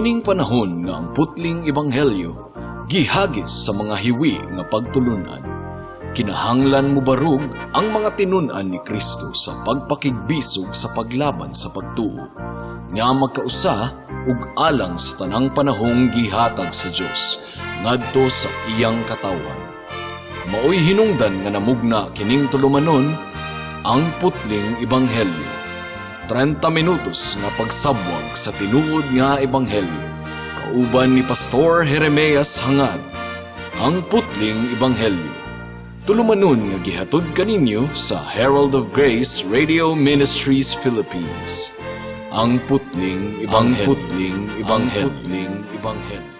Niining panahon nga ang putling ebanghelyo gihagis sa mga hiwi nga pagtulunan. Kinahanglan mo barug ang mga tinunan ni Kristo sa pagpakigbisog sa paglaban sa pagtuo, nga magkausa ug alang sa tanang panahong gihatag sa Dios ngadto sa iyang katawan. Maoy hinungdan nga namugna kining tulumanon ang putling ebanghelyo. 30 minutos nga pagsabwag sa tinuod nga ebanghelyo. Kauban ni Pastor Jeremias Hangad, ang putling ebanghelyo. Tulumanon nga gihatod kaninyo sa Herald of Grace Radio Ministries Philippines. Ang putling ebanghelyo. Ang putling ebanghelyo. Ang putling ebanghelyo.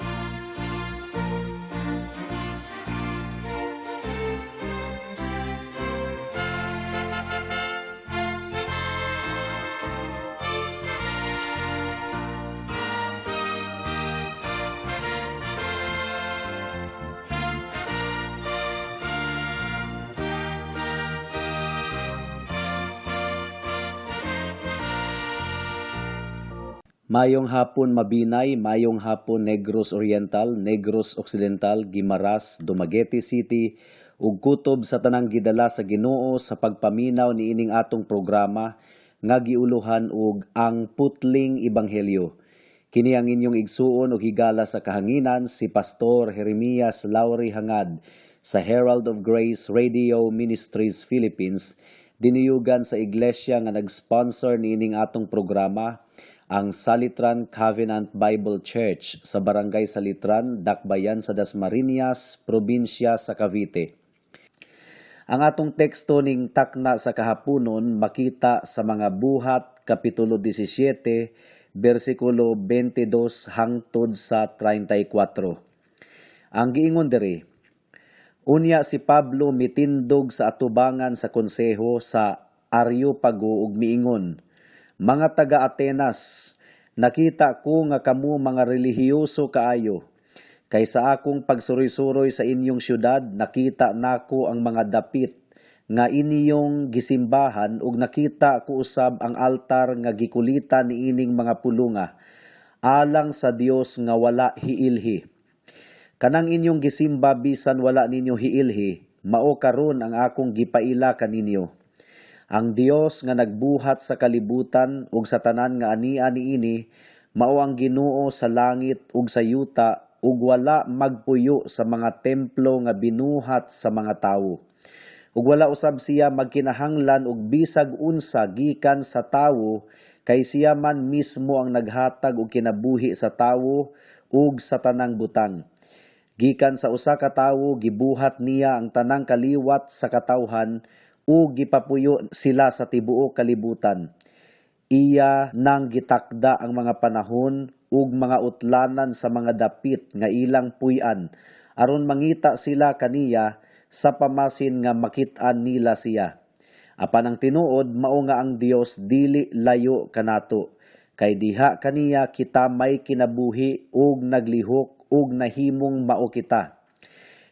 Mayong hapon Mabinay, mayong hapon Negros Oriental, Negros Occidental, Guimaras, Dumaguete City, ug kutob sa tanang gidala sa Ginoo sa pagpaminaw niining atong programa nga giuluhan og ang putling ebanghelyo. Kini ang inyong igsuon ug higala sa kahanginan si Pastor Jeremias Lauri Hangad sa Herald of Grace Radio Ministries Philippines, diniyugan sa iglesia nga nag-sponsor niining atong programa, ang Salitran Covenant Bible Church sa Barangay Salitran, Dakbayan sa Dasmariñas, Probinsya sa Cavite. Ang atong teksto ning takna sa kahaponon makita sa mga Buhat, Kapitulo 17, versikulo 22 hangtod sa 34. Ang giingon diri, unya si Pablo mitindog sa atubangan sa konseho sa Areopago ug miingon, mga taga-Atenas, nakita ko nga kamo mga relihiyoso kaayo. Kaysa akong pagsuroy-suroy sa inyong syudad, nakita nako ang mga dapit nga inyong gisimbahan ug nakita ko usab ang altar nga gikulita niining mga pulunga, alang sa Dios nga wala hiilhi. Kanang inyong gisimba bisan wala ninyo hiilhi, mao karon ang akong gipaila kaninyo. Ang Dios nga nagbuhat sa kalibutan ug sa tanan nga ania niini mao ang Ginoo sa langit ug sa yuta ug wala magpuyo sa mga templo nga binuhat sa mga tawo. Ug wala usab siya magkinahanglan og bisag unsa gikan sa tawo kay siya man mismo ang naghatag og kinabuhi sa tawo ug sa tanang butang. Gikan sa usa ka tawo gibuhat niya ang tanang kaliwat sa katawhan ug gipapuyo sila sa tibuok kalibutan. Iya nang gitakda ang mga panahon ug mga utlanan sa mga dapit nga ilang puy-an aron mangita sila kaniya sa pamasin nga makit-an nila siya. Apan ang tinuod mao nga ang Dios dili layo kanato, kay diha kaniya kita may kinabuhi ug naglihok ug nahimong mao kita.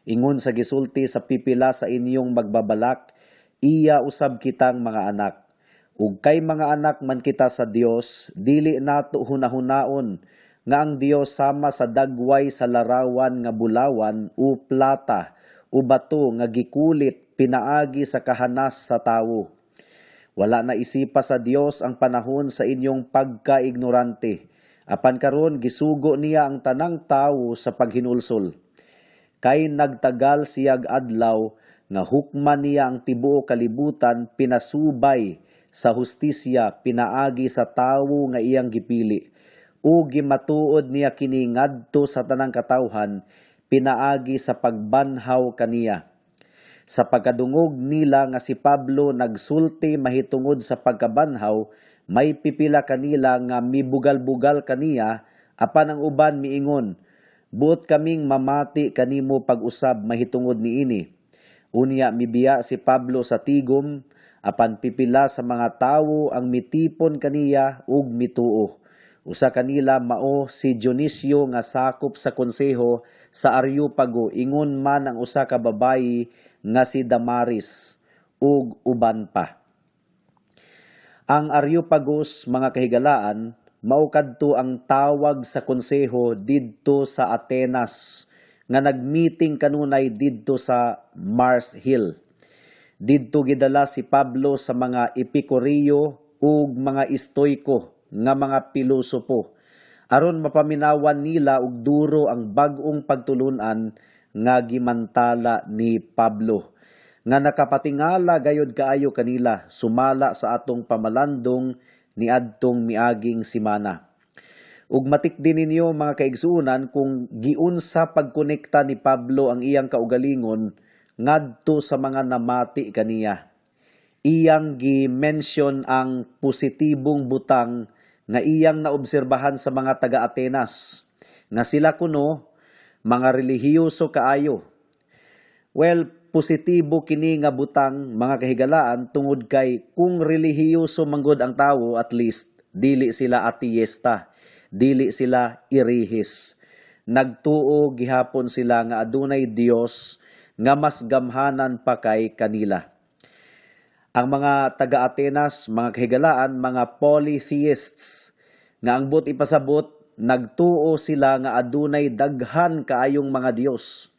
Ingon sa gisulti sa pipila sa inyong magbabalak, iya usab kitang mga anak. Ug kay mga anak man kita sa Dios, dili nato hunahunaon nga ang Dios sama sa dagway sa larawan nga bulawan o plata o bato nga gikulit pinaagi sa kahanas sa tawo. Wala na isipa sa Dios ang panahon sa inyong pagkaignorante. Apan karon gisugo niya ang tanang tawo sa paghinulsol. Kay nagtagal siyag adlaw nga hukman niya ang tibuok kalibutan pinasubay sa hustisya pinaagi sa tawo nga iyang gipili ug gimatuod niya kini ngadto sa tanang katawhan pinaagi sa pagbanhaw kaniya. Sa pagkadungog nila nga si Pablo nagsulti mahitungod sa pagkabanhaw, may pipila kanila nga mibugal-bugal kaniya apan ang uban miingon, buot kaming mamati kanimo pag-usab mahitungod niini. Unya mibiya si Pablo sa tigom, apan pipila sa mga tawo ang mitipon kaniya ug mituo. Usa kanila mao si Dionisio nga sakop sa konseho sa Areopago, ingon man ang usa ka babayi nga si Damaris ug uban pa. Ang Areopagos, mga kahigalaan, mao kadto ang tawag sa konseho didto sa Atenas nga nagmeeting kanunay didto sa Mars Hill. Didto gidala si Pablo sa mga Epikureyo ug mga Estoiko nga mga pilosopo aron mapaminawan nila og duro ang bag-ong pagtulunan nga gimantala ni Pablo nga nakapatingala gayud kaayo kanila sumala sa atong pamalandong ni adtong miaging simana. Ug matikdi ninyo mga kaigsuonan kung giunsa pagkonekta ni Pablo ang iyang kaugalingon ngadto sa mga namati kaniya. Iyang gi-mention ang positibong butang nga iyang naobserbahan sa mga taga-Atenas nga sila kuno mga relihiyoso kaayo. Well, positibo kini nga butang mga kahigalaan tungod kay kung relihiyoso manggod ang tawo, at least dili sila ateista, dili sila irihis. Nagtuo gihapon sila nga adunay Dios nga mas gamhanan pa kay kanila. Ang mga taga-Atenas, mga kahigalaan, mga polytheists, nga ang but ipasabot, nagtuo sila nga adunay daghan kaayong mga Dios.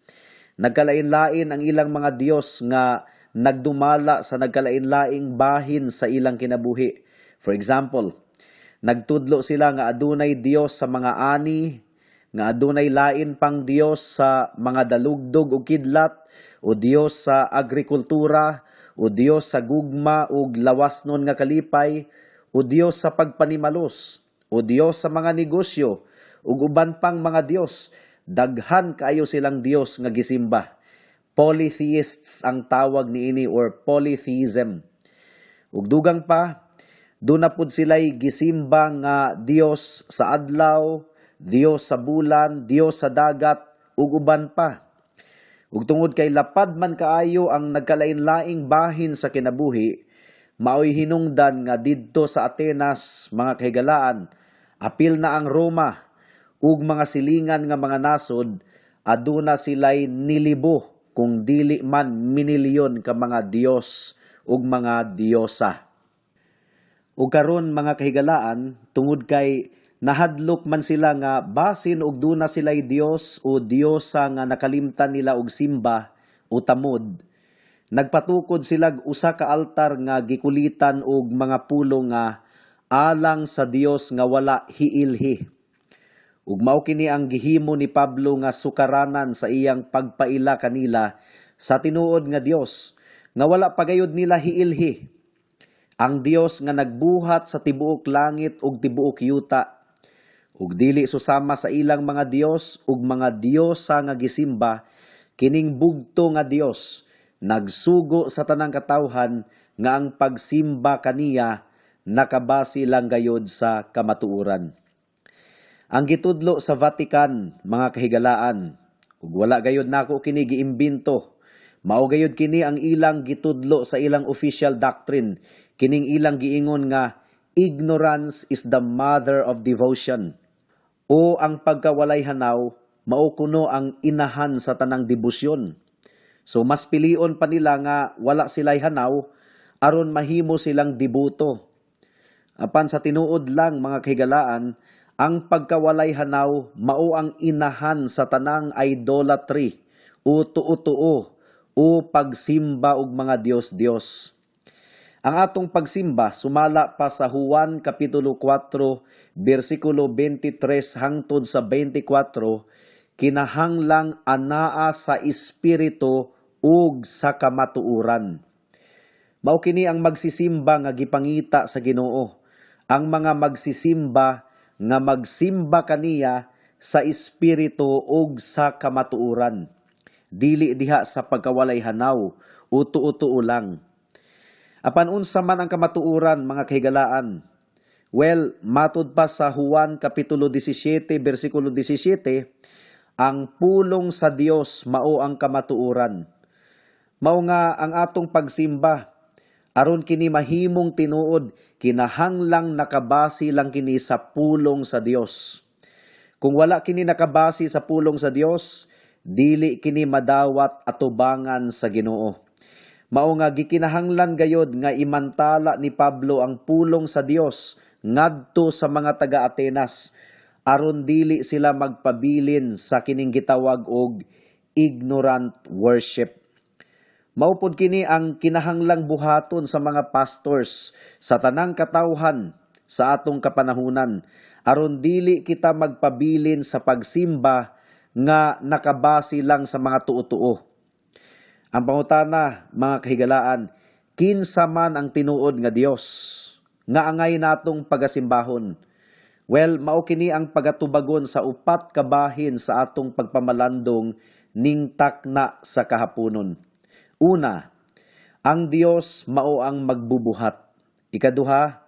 Nagkalain-lain ang ilang mga Dios nga nagdumala sa nagkalain-laing bahin sa ilang kinabuhi. For example, nagtudlo sila nga adunay Dios sa mga ani, nga adunay lain pang Dios sa mga dalugdog o kidlat, o Dios sa agrikultura, o Dios sa gugma o lawasnon nga kalipay, o Dios sa pagpanimalos, o Dios sa mga negosyo, ug uban pang mga Dios. Daghan kaayo silang Dios nga gisimba. Polytheists ang tawag niini or polytheism. Ug dugang pa, doon na pud sila'y gisimba nga Dios sa adlaw, Dios sa bulan, Dios sa dagat, ug uban pa. Ug tungod kay lapad man kaayo ang nagkalain-laing bahin sa kinabuhi, maoy hinungdan nga didto sa Atenas, mga kahigalaan, apil na ang Roma, ug mga silingan nga mga nasod, aduna sila'y nilibo kung dili man minilyon ka mga Dios ug mga Diyosa. Ug karon mga kahigalaan, tungod kay nahadlok man sila nga basin og duna sila'y Dios o Diyosa nga nakalimtan nila og simba o tamod, nagpatukod sila usa ka altar nga gikulitan og mga pulo nga alang sa Dios nga wala hiilhi. Ug mao kini ang gihimo ni Pablo nga sukaranan sa iyang pagpaila kanila sa tinuod nga Dios nga wala pagayod nila hiilhi. Ang Dios nga nagbuhat sa tibuok langit ug tibuok yuta, ug dili susama sa ilang mga Dios ug mga Diyosa nga gisimba, kining bugto nga Dios nagsugo sa tanang katawhan nga ang pagsimba kaniya nakabase lang gayod sa kamatuoran. Ang gitudlo sa Vatican, mga kahigalaan, ug wala gayod nako kini giimbento, mao gayod kini ang ilang gitudlo sa ilang official doctrine, kining ilang giingon nga ignorance is the mother of devotion, o ang pagkawalay hanaw mao kuno ang inahan sa tanang debosyon. So mas pilion pa nila nga wala sila'y hanaw aron mahimo silang debuto. Apan sa tinuod lang mga kahigalaan, ang pagkawalay hanaw mao ang inahan sa tanang idolatry o tuo-tuo o pagsimba og mga Dios-Dios. Ang atong pagsimba sumala pa sa Juan kapitulo 4 bersikulo 23 hangtod sa 24, kinahanglang anaa sa espiritu ug sa kamatuoran. Mao kini ang magsisimba nga gipangita sa Ginoo. Ang mga magsisimba nga magsimba kaniya sa espiritu ug sa kamatuoran. Dili diha sa pagkawalay hanaw o tuo-tuo lang. Apan unsa man ang kamatuoran mga kahigalaan? Well, matud pa sa Juan kapitulo 17 bersikulo 17, ang pulong sa Dios mao ang kamatuoran. Mao nga ang atong pagsimba aron kini mahimong tinuod, kinahanglang nakabase lang kini sa pulong sa Dios. Kung wala kini nakabase sa pulong sa Dios, dili kini madawat atubangan sa Ginoo. Mao nga gikinahanglan gayod nga imantala ni Pablo ang pulong sa Dios ngadto sa mga taga Atenas aron dili sila magpabilin sa kining gitawag og ignorant worship. Maupod kini ang kinahanglang buhaton sa mga pastors sa tanang katawhan sa atong kapanahunan aron dili kita magpabilin sa pagsimba nga nakabase lang sa mga tuo-tuo. Ang pangutana, mga kahigalaan, kinsa man ang tinuod nga Dios nga angay natong pagasimbahon. Well, mao kini ang pagatubagon sa upat ka bahin sa atong pagpamalandong ning takna sa kahaponon. Una, ang Dios mao ang magbubuhat. Ikaduha,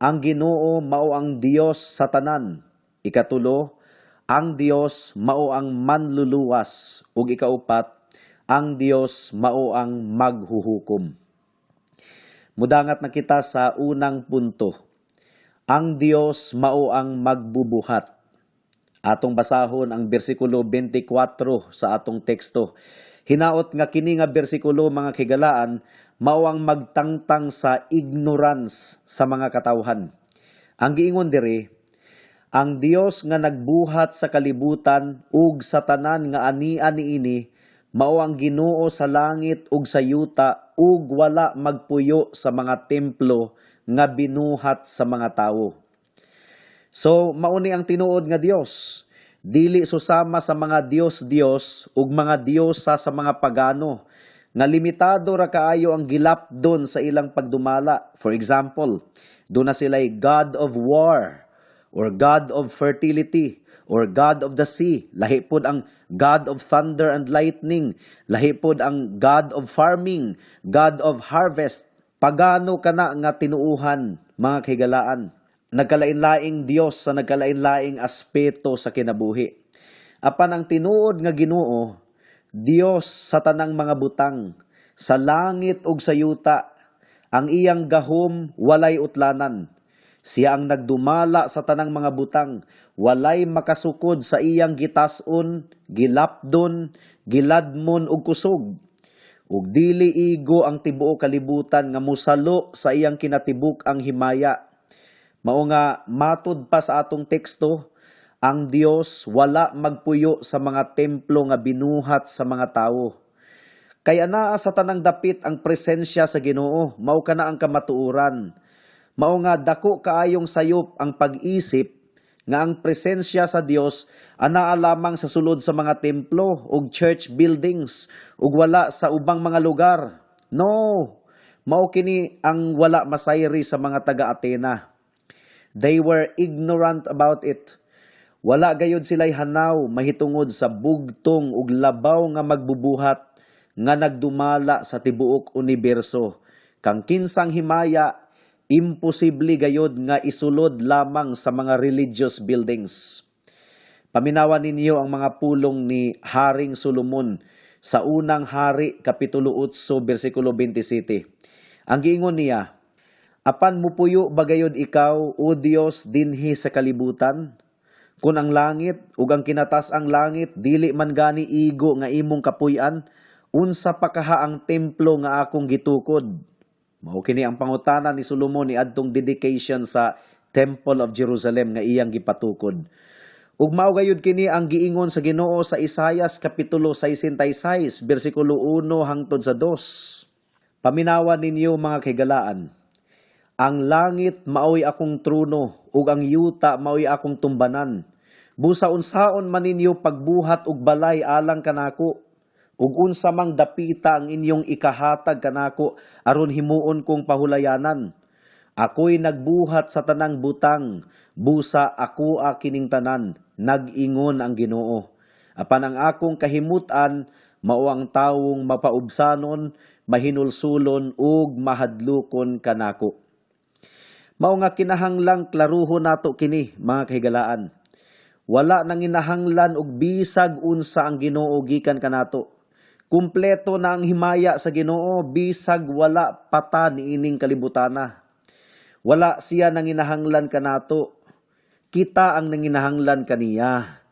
ang Ginoo mao ang Dios sa tanan. Ikatulo, ang Dios mao ang manluluwas. Ug ikaupat, ang Dios mao ang maghuhukom. Mudangat na kita sa unang punto. Ang Dios mao ang magbubuhat. Atong basahon ang bersikulo 24 sa atong teksto. Hinaot nga kini nga bersikulo, mga kigalaan, mao ang magtangtang sa ignorance sa mga katawhan. Ang giingon diri, ang Dios nga nagbuhat sa kalibutan ug sa tanan nga ania niini mao ang Ginoo sa langit ug sa yuta ug wala magpuyo sa mga templo nga binuhat sa mga tawo. So, mauni ang tinuod nga Dios. Dili susama sa mga Dios-Dios ug mga Diyosa sa mga pagano nga limitado ra kaayo ang gilapdon sa ilang pagdumala. For example, doon na sila'y God of War or God of Fertility or God of the Sea. Lahi pod ang God of Thunder and Lightning. Lahi pod ang God of Farming, God of Harvest. Pagano kana nga tinuuhan, mga kahigalaan. Nagkalain-laing Dios sa nagkalain-laing aspeto sa kinabuhi. Apan ang tinuod nga Ginoo, Dios sa tanang mga butang, sa langit ug sa yuta, ang iyang gahom walay utlanan. Siya ang nagdumala sa tanang mga butang, walay makasukod sa iyang gitas-on, gilapdon, giladmon ug kusog. Ug dili igo ang tibuok kalibutan nga musalo sa iyang kinatibuk ang himaya. Mao nga matud pa sa atong teksto, ang Dios wala magpuyo sa mga templo nga binuhat sa mga tawo. Kaya naa sa tanang dapit ang presensya sa Ginoo, mao kana ang kamatuoran. Mao nga dako kaayong sayop ang pag-isip nga ang presensya sa Dios anaa lamang sa sulod sa mga templo ug church buildings ug wala sa ubang mga lugar. No, mao kini ang wala masayri sa mga taga-Atena. They were ignorant about it. Wala gayud sila'y hanaw mahitungod sa bugtong ug labaw nga magbubuhat nga nagdumala sa tibuok universo. Kang kinsang himaya, imposible gayod nga isulod lamang sa mga religious buildings. Paminawan ninyo ang mga pulong ni Haring Solomon sa unang Hari, Kapitulo 8, versikulo 27. Ang giingon niya, apan mupuyo ba gayod ikaw, O Dios, dinhi sa kalibutan? Kung ang langit ug ang kinatas-ang langit dili man gani igo nga imong kapuy-an, unsa pa kaha ang templo nga akong gitukod? Mao kini ang pangutana ni Solomon ni adtong dedication sa Temple of Jerusalem nga iyang gipatukod. Ug mao gayud kini ang giingon sa Ginoo sa Isaias kapitulo 66 bersikulo 1 hangtod sa 2. Paminawan ninyo, mga kahigalaan, ang langit maoy akong trono ug ang yuta maoy akong tumbanan. Busa unsaon man ninyo pagbuhat ug balay alang kanako, ug unsa mang dapita ang inyong ikahatag kanako aron himuon kong pahulayanan. Ako'y nagbuhat sa tanang butang, busa ako kining tanan, nag-ingon ang Ginoo. Apan ang akong kahimutan mao ang tawong mapaubsanon, mahinulsulon ug mahadlukon kanako. Mao nga kinahanglang klaruhon nato kini, mga kahigalaan. Wala nang inahanglan og bisag unsa ang Ginoo gikan kanato. Kumpleto na ang himaya sa Ginoo bisag wala pata niining kalibutana. Wala siya nang inahanglan kanato. Kita ang nanginahanglan kaniya.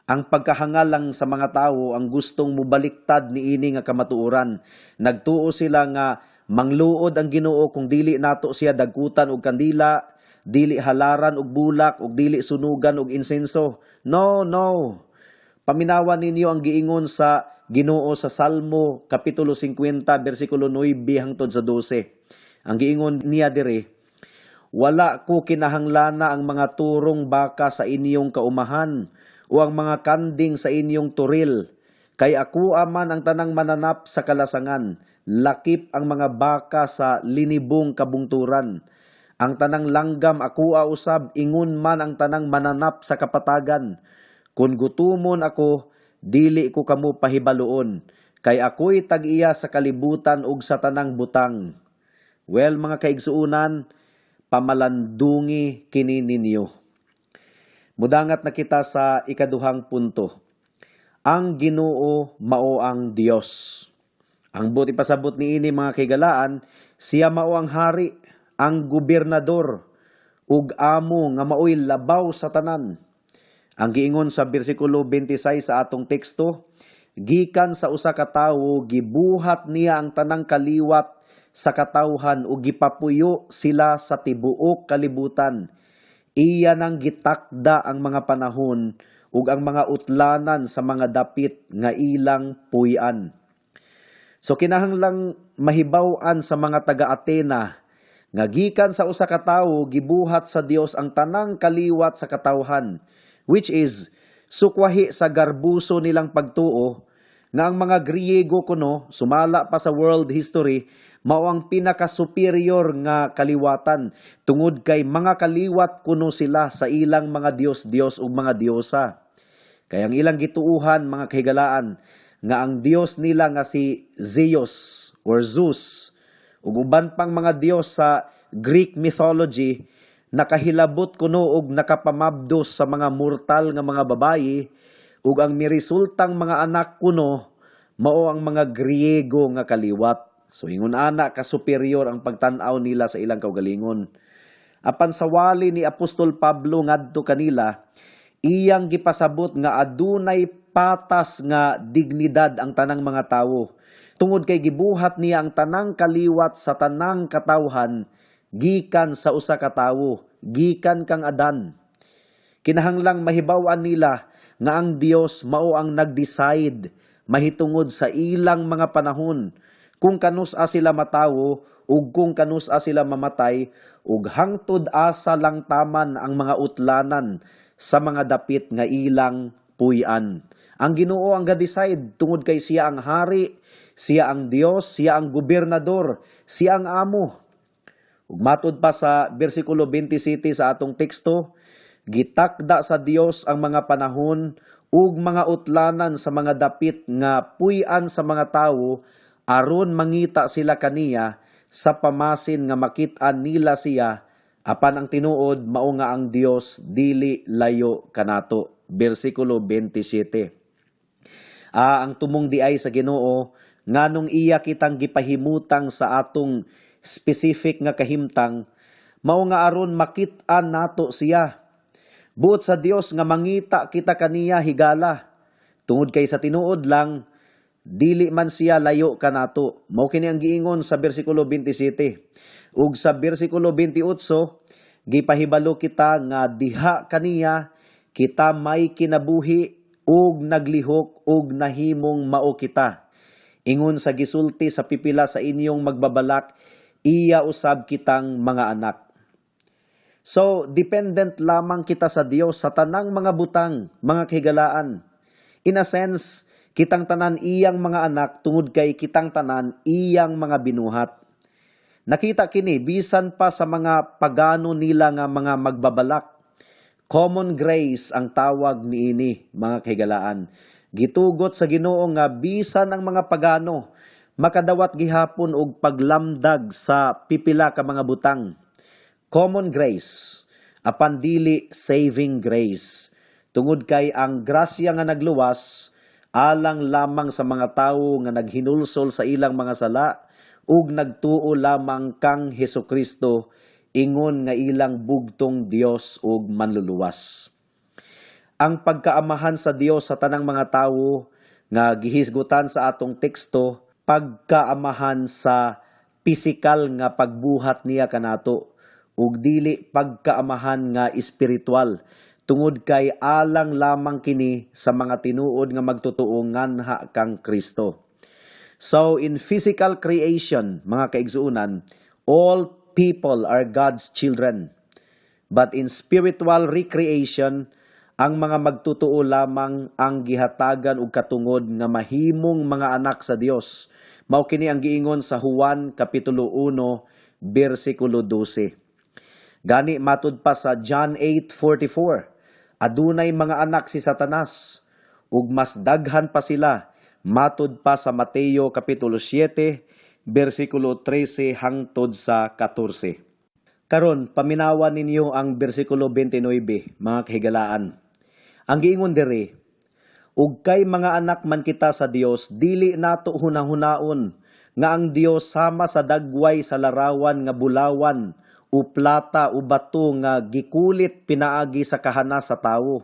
Ang pagkahangal lang sa mga tawo ang gustong mubaliktad niini nga kamatuoran. Nagtuo sila nga mangluod ang Ginoo kung dili nato siya dagkutan og kandila, dili halaran og bulak ug dili sunugan og insenso. No, no. Paminawan ninyo ang giingon sa Ginoo sa Salmo kapitulo 50 bersikulo 9 hangtod sa 12. Ang giingon niya diri, wala ko kinahanglana ang mga turong baka sa inyong kaumahan o ang mga kanding sa inyong turil. Kay ako aman ang tanang mananap sa kalasangan, lakip ang mga baka sa linibong kabungturan. Ang tanang langgam ako usab, ingon man ang tanang mananap sa kapatagan. Kung gutumon ako, dili ko kamo pahibaluon, kay ako'y tag-iya sa kalibutan ug sa tanang butang. Well, mga kaigsuunan, pamalandungi kini ninyo. Mudangat na kita sa ikaduhang punto. Ang Ginoo mao ang Dios. Ang buti pasabot ni ini mga kaigalaan, siya mao ang hari, ang gobernador, ug amo nga mao'y labaw sa tanan. Ang giingon sa bersikulo 26 sa atong teksto, gikan sa usa ka tawo gibuhat niya ang tanang kaliwat sa katawhan ug gipapuyo sila sa tibuok kalibutan. Iya nang gitakda ang mga panahon ug ang mga utlanan sa mga dapit nga ilang puy-an. So kinahanglang mahibaw-an sa mga taga-Atena nga gikan sa usa ka tawo gibuhat sa Dios ang tanang kaliwat sa katawhan, which is sukwahi sa garbuso nilang pagtuo nga ang mga Griego kuno sumala pa sa world history mao ang pinaka-superior nga kaliwatan tungod kay mga kaliwat kuno sila sa ilang mga Diyos ug mga diyosa. Kaya ang ilang gituuhan mga kahigalaan nga ang Dios nila nga si Zeus or Zeus ug uban pang mga Diyos sa Greek mythology nakahilabot kuno og nakapamabdos sa mga mortal nga mga babayi ug ang miresultang mga anak kuno mao ang mga Griego nga kaliwat. So ingon ana ka superior ang pagtan-aw nila sa ilang kaugalingon. Apan sa wali ni Apostol Pablo ngadto kanila, iyang gipasabot nga adunay patas nga dignidad ang tanang mga tawo. Tungod kay gibuhat niya ang tanang kaliwat sa tanang katawhan gikan sa usa ka tawo, gikan kang Adan. Kinahanglang mahibaw-an nila nga ang Dios mao ang nag-decide mahitungod sa ilang mga panahon kung kanus-a sila matawo ug kung kanus-a sila mamatay ug hangtod asa lang taman ang mga utlanan sa mga dapit nga ilang puy-an. Ang Ginoo ang ga-decide tungod kay siya ang hari, siya ang Dios, siya ang gobernador, siya ang amo. Ug matud pa sa bersikulo 27 sa atong teksto, gitakda sa Dios ang mga panahon ug mga utlanan sa mga dapit nga puy-an sa mga tawo aron mangita sila kaniya sa pamasin nga makit-an nila siya apan ang tinuod mao nga ang Dios dili layo kanato. Bersikulo 27. Ang tumong diay sa Ginoo nganong iya kitang gipahimutang sa atong specific nga kahimtang mao nga aron makit-an nato siya. Buot sa Dios nga mangita kita kaniya higala. Tungod kay sa tinuod lang dili man siya layo kanato. Mao kini ang giingon sa bersikulo 27. Ug sa bersikulo 28 gipahibalo kita nga diha kaniya kita may kinabuhi ug naglihok ug nahimong mao kita. Ingon sa gisulti sa pipila sa inyong magbabalak, iya usab kitang mga anak. So, dependent lamang kita sa Dios sa tanang mga butang, mga kahigalaan. In a sense, kitang tanan iyang mga anak tungod kay kitang tanan iyang mga binuhat. Nakita kini bisan pa sa mga pagano nila nga mga magbabalak. Common grace ang tawag niini, mga kahigalaan. Gitugot sa Ginoo nga bisan ang mga pagano makadawat gihapon og paglamdag sa pipila ka mga butang. Common grace, apan dili saving grace. Tungod kay ang grasya nga nagluwas, alang lamang sa mga tawo nga naghinulsol sa ilang mga sala, ug nagtuo lamang kang Hesukristo, ingon nga ilang bugtong Dios ug manluluwas. Ang pagkaamahan sa Dios sa tanang mga tawo nga gihisgutan sa atong teksto, pagkaamahan sa pisikal nga pagbuhat niya kanato. ug dili pagkaamahan nga espiritual, tungod kay alang lamang kini sa mga tinuod nga magtotoo nganha kang Kristo. So in physical creation, mga kaigsuunan, all people are God's children. But in spiritual recreation, ang mga magtotoo lamang ang gihatagan og katungod nga mahimong mga anak sa Dios. Mao kini ang giingon sa Juan kapitulo 1 bersikulo 12. Gani matud pa sa John 8:44, adunay mga anak si Satanas ug mas daghan pa sila, matud pa sa Mateo kapitulo 7 bersikulo 13 hangtod sa 14. Karon paminawan ninyo ang bersikulo 29, mga kahigalaan. Ang giingon diri, ug kay mga anak man kita sa Dios, dili nato hunahunahon nga ang Dios sama sa dagway sa larawan nga bulawan o plata o bato nga gikulit pinaagi sa kahana sa tawo.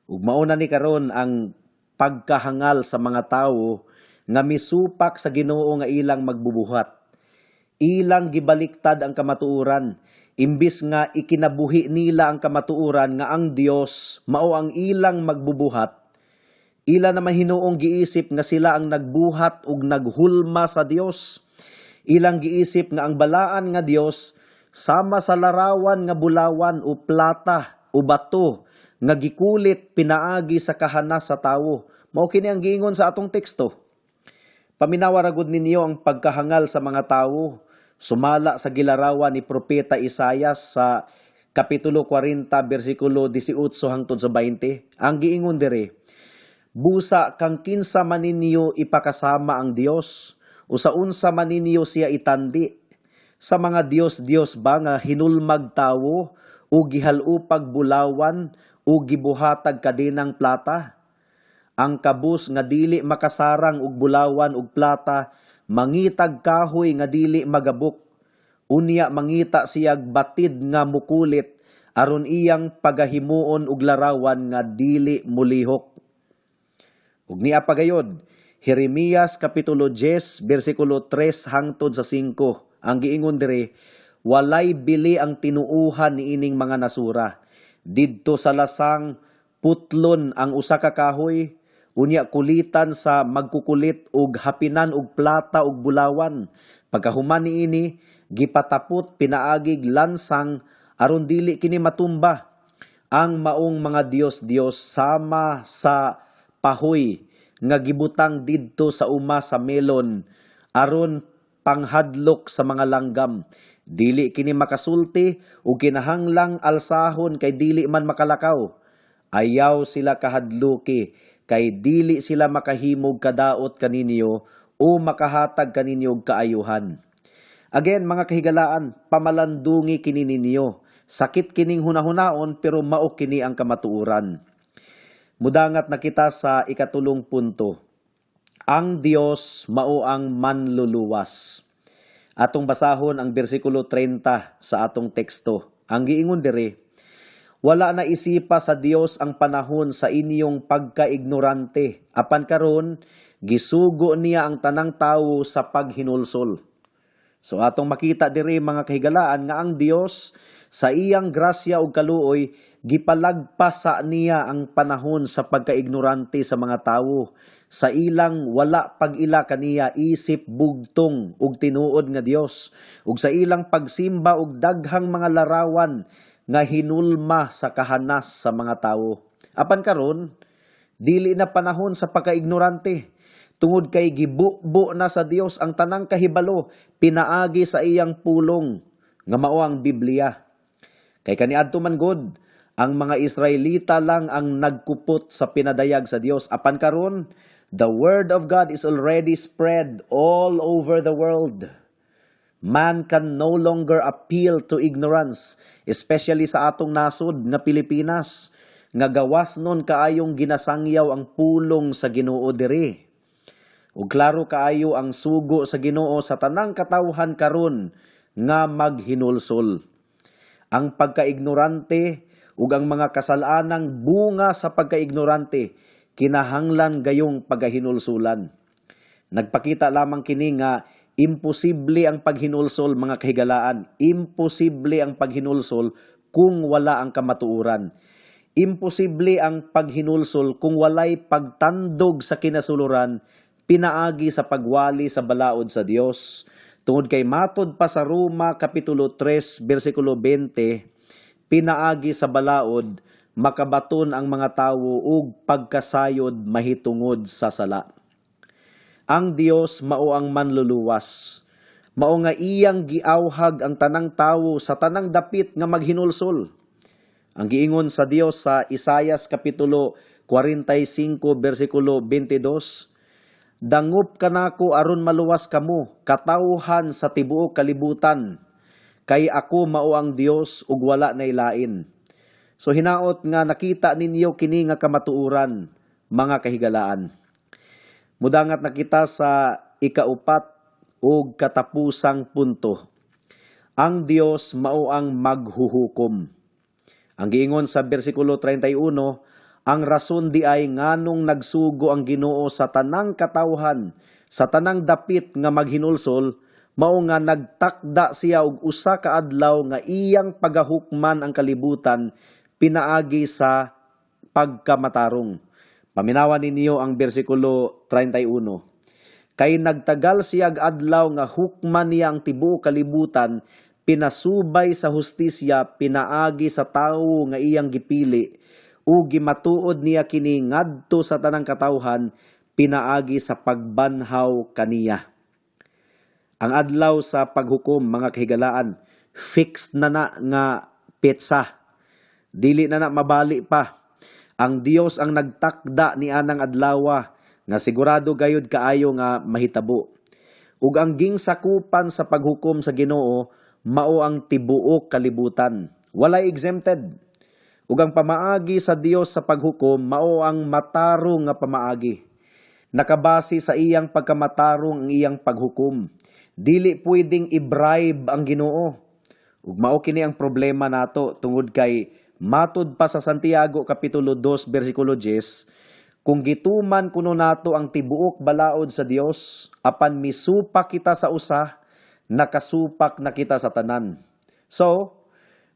Ug mauna ni karon ang pagkahangal sa mga tawo nga misupak sa Ginoo nga ilang magbubuhat. Ilang gibaliktad ang kamatuoran, imbis nga ikinabuhi nila ang kamatuoran nga ang Dios mao ang ilang magbubuhat. Ila naman hinuong giisip nga sila ang nagbuhat ug naghulma sa Dios. Ilang giisip nga ang balaan nga Dios sama sa larawan nga bulawan o plata o bato nga gikulit pinaagi sa kahana sa tawo. Mao kini ang giingon sa atong teksto. Paminawaragod ninyo ang pagkahangal sa mga tawo. Sumala sa gilarawan ni Propeta Isaias sa kapitulo 40 bersikulo 18 hangtod sa 20. Ang giingon diri, busa kang kinsa man ninyo ipakasama ang Dios, o sa unsa man ninyo siya itandi. Sa mga Dios ba nga hinulmag tawo, o gihalupag bulawan, o gibuhatag kadinang plata? Ang kabus nga dili makasarang og bulawan ug plata, mangitag kahoy nga dili magabok. Unya mangita siyag batid nga mukulit, aron iyang pagahimuon og larawan nga dili mulihok. Ug niya pagayod, Jeremias kapitulo 10 bersikulo 3 hangtod sa 5. Ang giingon diri, walay bili ang tinuuhan niining mga nasura. Didto sa lasang putlon ang usa ka kahoy, unya kulitan sa magkukulit ug hapinan og plata ug bulawan. Pagkahuman niini, gipatapot pinaagig lansang aron dili kini matumba. Ang maong mga Dios sama sa pahoy nga gibutang didto sa uma sa melon aron panghadlok sa mga langgam. Dili kini makasulti ug kinahanglang alsahon kay dili man makalakaw. Ayaw sila kahadluki kay dili sila makahimog kadaot kaninyo o makahatag kaninyo og kaayuhan. Again, mga kahigalaan, pamalandungi kini ninyo. Sakit kining hunahunaon pero mao kini ang kamatuoran. Mudangat na kita sa ikatulong punto. Ang Dios mao ang manluluwas. Atong basahon ang bersikulo 30 sa atong teksto. Ang giingon diri, wala na isipa sa Dios ang panahon sa inyong pagkaignorante. Apan karon gisugo niya ang tanang tawo sa paghinulsol. So atong makita diri mga kahigalaan nga ang Dios sa iyang grasya ug kaluoy gipalagpasa niya ang panahon sa pagkaignorante sa mga tawo. Sa ilang wala pag-ila kaniya isip bugtong ug tinuod nga Dios. Ug sa ilang pagsimba og daghang mga larawan nga hinulma sa kahanas sa mga tawo. Apan karon, dili na panahon sa pagkaignorante. Tungod kay gibubo na sa Dios ang tanang kahibalo, pinaagi sa iyang pulong, nga mao ang Biblia. Kay kaniadto man gud, ang mga Israelita lang ang nagkupot sa pinadayag sa Dios. Apan karon, the word of God is already spread all over the world. Man can no longer appeal to ignorance, especially sa atong nasod nga Pilipinas, nga gawas nun kaayong ginasangyaw ang pulong sa Ginoo diri. Ug klaro kaayo ang sugo sa Ginoo sa tanang katawhan karon nga maghinulsol. Ang pagkaignorante ug ang mga kasalanang bunga sa pagkaignorante kinahanglan gayong pagahinulsulan. Nagpakita lamang kini nga Imposible ang paghinulsol, mga kahigalaan. Imposible ang paghinulsol kung wala ang kamatuuran. Imposible ang paghinulsol kung walay pagtandog sa kinasuluran, pinaagi sa pagwali sa balaod sa Dios. Tungod kay matod pa sa Roma Kapitulo 3, versikulo 20, pinaagi sa balaod, makabaton ang mga tawo ug pagkasayod mahitungod sa sala. Ang Dios mao ang manluluwas. Mao nga iyang giawhag ang tanang tawo sa tanang dapit nga maghinulsol. Ang giingon sa Dios sa Isaias Kapitulo 45, versikulo 22, "Dangup kanako aron maluwas kamo, katawhan sa tibuok kalibutan, kay ako mao ang Dios ug wala nay lain." So hinaot nga nakita ninyo kini nga kamatuuran, mga kahigalaan. Mudangat na kita sa ikaupat o katapusang punto. Ang Dios mao ang maghuhukom. Ang giingon sa versikulo 31, ang rason di ay nganong nagsugo ang Ginoo sa tanang katawhan, sa tanang dapit nga maghinulsol, mao nga nagtakda siya og usa ka adlaw nga iyang pagahukman ang kalibutan pinaagi sa pagkamatarong. Paminawan ninyo ang bersikulo 31. Kay nagtagal siyag adlaw nga hukman niya ang tibuok kalibutan, pinasubay sa hustisya pinaagi sa tawo nga iyang gipili, ug gimatuod niya kini ngadto sa tanang katawhan, pinaagi sa pagbanhaw kaniya. Ang adlaw sa paghukom, mga kahigalaan, fixed na nga petsa. Dili na mabali pa. Ang Dios ang nagtakda ni anang adlawa nga sigurado gayud kaayo nga mahitabo. Ug ang gingsakupan sa paghukom sa Ginoo mao ang tibuok kalibutan. Walay exempted. Ug ang pamaagi sa Dios sa paghukom mao ang matarong nga pamaagi. Nakabase sa iyang pagkamatarong ang iyang paghukom. Dili pwedeng i-bribe ang Ginoo. Ug mao kini ang problema nato tungod kay matod pa sa Santiago Kapitulo 2, versikulo 10, kung gituman kuno nato ang tibuok balaod sa Dios, apan misupak kita sa usa, nakasupak na kita sa tanan. So,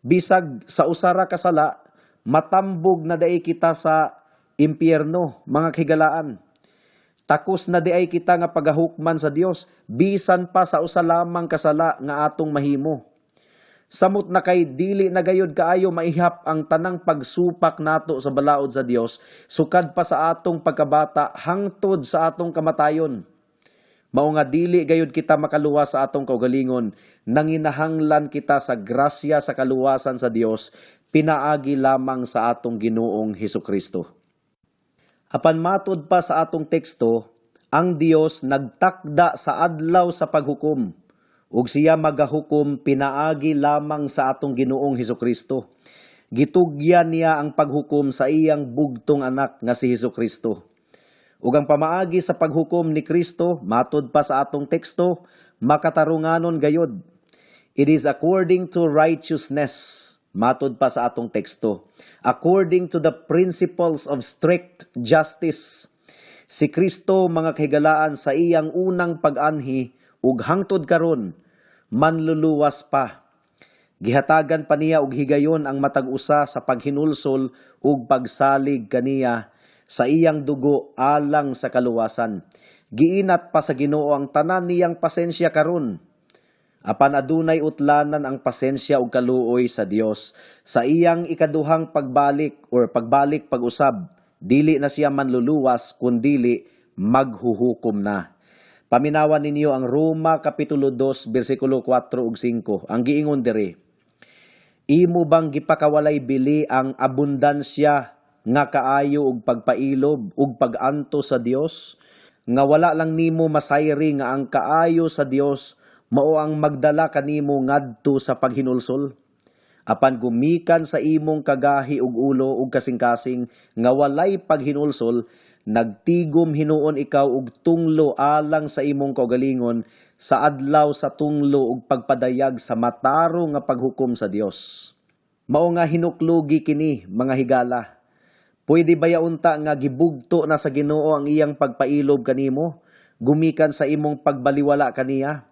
bisag sa usara kasala, matambog na daay kita sa impyerno, mga kahigalaan. Takos na diay kita nga pagahukman sa Dios, bisan pa sa usa lamang kasala nga atong mahimo. Samot na kay dili na gayud kaayo maihap ang tanang pagsupak nato sa balaod sa Dios, sukad pa sa atong pagkabata hangtod sa atong kamatayon. Mao nga dili gayud kita makaluwas sa atong kaugalingon, nanginahanglan kita sa grasya sa kaluwasan sa Dios, pinaagi lamang sa atong Ginoong Hesukristo. Apan matod pa sa atong teksto, ang Dios nagtakda sa adlaw sa paghukom, ug siya magahukom pinaagi lamang sa atong Ginoong Hesukristo. Gitugyan niya ang paghukom sa iyang bugtong anak nga si Hesukristo. Ug ang pamaagi sa paghukom ni Kristo, matod pa sa atong teksto, makatarunganon gayod. It is according to righteousness, matod pa sa atong teksto, according to the principles of strict justice. Si Kristo, mga kahigalaan, sa iyang unang pag-anhi ug hangtod karon manluluwas pa. Gihatagan pa niya og higayon ang matag usa sa paghinulsol ug pagsalig kaniya sa iyang dugo alang sa kaluwasan. Giinat pa sa Ginoo ang tanan niyang pasensya karon. Apan adunay utlanan ang pasensya ug kaluoy sa Dios. Sa iyang ikaduhang pagbalik pag-usab, dili na siya manluluwas kundili maghuhukom na. Paminawan ninyo ang Roma Kapitulo 2, versikulo 4 ug 5. Ang giingon diri, imo bang gipakawalay bili ang abundansya nga kaayo ug pagpailob ug pag-anto sa Dios? Nga wala lang nimo masayri nga ang kaayo sa Dios mao ang magdala kanimo ngadto sa paghinulsol? Apan gumikan sa imong kagahi ug ulo ug kasing-kasing nga walay paghinulsol, nagtigom hinuon ikaw og tunglo alang sa imong kaugalingon sa adlaw sa tunglo ug pagpadayag sa matarong nga paghukom sa Dios. Mao nga hinuklugi kini, mga higala. Pwede baya unta nga gibugto na sa Ginoo ang iyang pagpailob kanimo, gumikan sa imong pagbaliwala kaniya?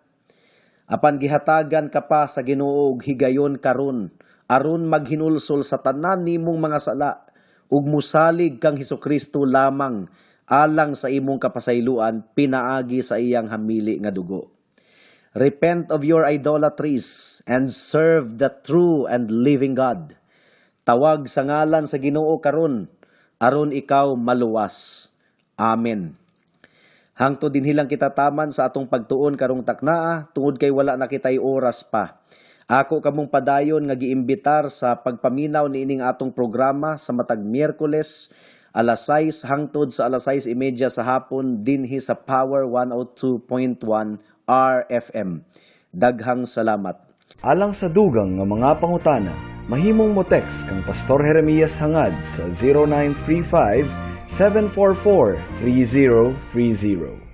Apan gihatagan ka pa sa Ginoo og higayon karon, aron maghinulsol sa tanan nimong mga sala, ug musalig kang Hesukristo lamang alang sa imong kapasayloan pinaagi sa iyang hamili nga dugo. Repent of your idolatries and serve the true and living God. Tawag sa ngalan sa Ginoo karon, aron ikaw maluwas. Amen. Hangtod dinhilang kita taman sa atong pagtuon karong taknaa, tungod kay wala na kitay oras pa. Ako kamong padayon nga giimbitar sa pagpaminaw niining atong programa sa matag Miyerkules, alas 6 hangtod sa alas 6:30 sa hapon dinhi sa Power 102.1 RFM. Daghang salamat. Alang sa dugang nga mga pangutana, mahimong mo text kang Pastor Jeremias hangad sa 0935 744-3030.